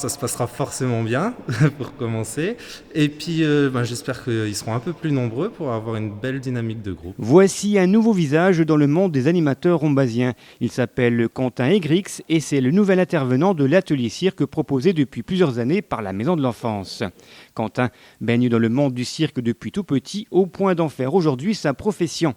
ça se passera forcément bien pour commencer. Et puis, j'espère qu'ils seront un peu plus nombreux pour avoir une belle dynamique de groupe. Voici un nouveau visage dans le monde des animateurs rombasiens. Il s'appelle Quentin Aigrix et c'est le nouvel intervenant de l'atelier cirque proposé depuis plusieurs années par la Maison de l'Enfance. Quentin baigne dans le monde du cirque depuis tout petit, au point d'en faire aujourd'hui sa profession.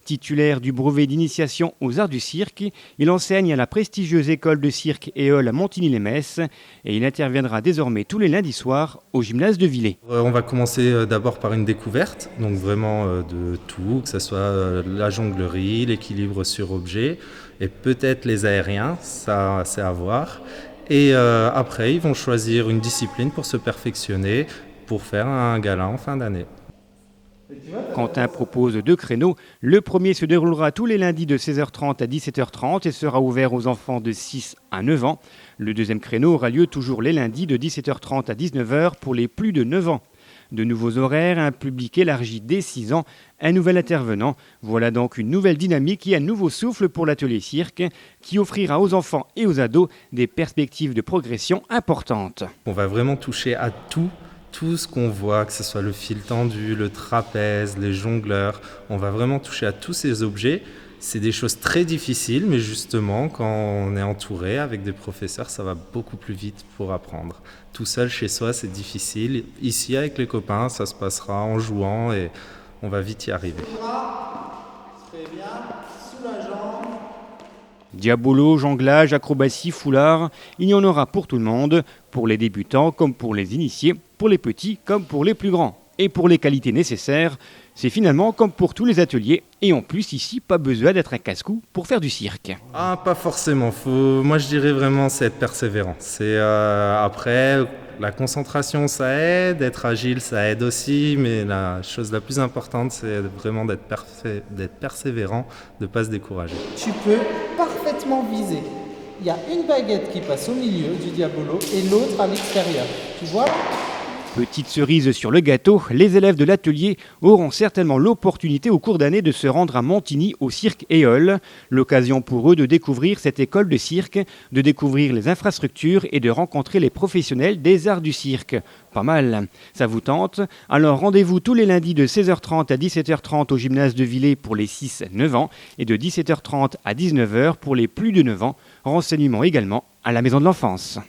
Titulaire du brevet d'initiation aux arts du cirque, il enseigne à la prestigieuse école de cirque Éole à Montigny-lès-Metz et il interviendra désormais tous les lundis soirs au gymnase de Villers. On va commencer d'abord par une découverte, donc vraiment de tout, que ce soit la jonglerie, l'équilibre sur objet et peut-être les aériens, ça c'est à voir. Et après, ils vont choisir une discipline pour se perfectionner, pour faire un gala en fin d'année. Quentin propose 2 créneaux. Le premier se déroulera tous les lundis de 16h30 à 17h30 et sera ouvert aux enfants de 6 à 9 ans. Le deuxième créneau aura lieu toujours les lundis de 17h30 à 19h pour les plus de 9 ans. De nouveaux horaires, un public élargi dès 6 ans, un nouvel intervenant. Voilà donc une nouvelle dynamique et un nouveau souffle pour l'atelier cirque qui offrira aux enfants et aux ados des perspectives de progression importantes. On va vraiment toucher à tout ce qu'on voit, que ce soit le fil tendu, le trapèze, les jongleurs. On va vraiment toucher à tous ces objets. C'est des choses très difficiles, mais justement, quand on est entouré avec des professeurs, ça va beaucoup plus vite pour apprendre. Tout seul chez soi, c'est difficile. Ici, avec les copains, ça se passera en jouant et on va vite y arriver. Diabolo, jonglage, acrobatie, foulard, il y en aura pour tout le monde, pour les débutants comme pour les initiés, pour les petits comme pour les plus grands. Et pour les qualités nécessaires, c'est finalement comme pour tous les ateliers. Et en plus, ici, pas besoin d'être un casse-cou pour faire du cirque. Ah, pas forcément. Moi, je dirais vraiment, c'est être persévérant. Après, la concentration, ça aide. Être agile, ça aide aussi. Mais la chose la plus importante, c'est vraiment d'être persévérant, de ne pas se décourager. Tu peux parfaitement viser. Il y a une baguette qui passe au milieu du diabolo et l'autre à l'extérieur. Tu vois ? Petite cerise sur le gâteau, les élèves de l'atelier auront certainement l'opportunité au cours d'année de se rendre à Montigny au cirque Éole. L'occasion pour eux de découvrir cette école de cirque, de découvrir les infrastructures et de rencontrer les professionnels des arts du cirque. Pas mal, ça vous tente? Alors rendez-vous tous les lundis de 16h30 à 17h30 au gymnase de Villers pour les 6-9 ans et de 17h30 à 19h pour les plus de 9 ans. Renseignements également à la Maison de l'Enfance.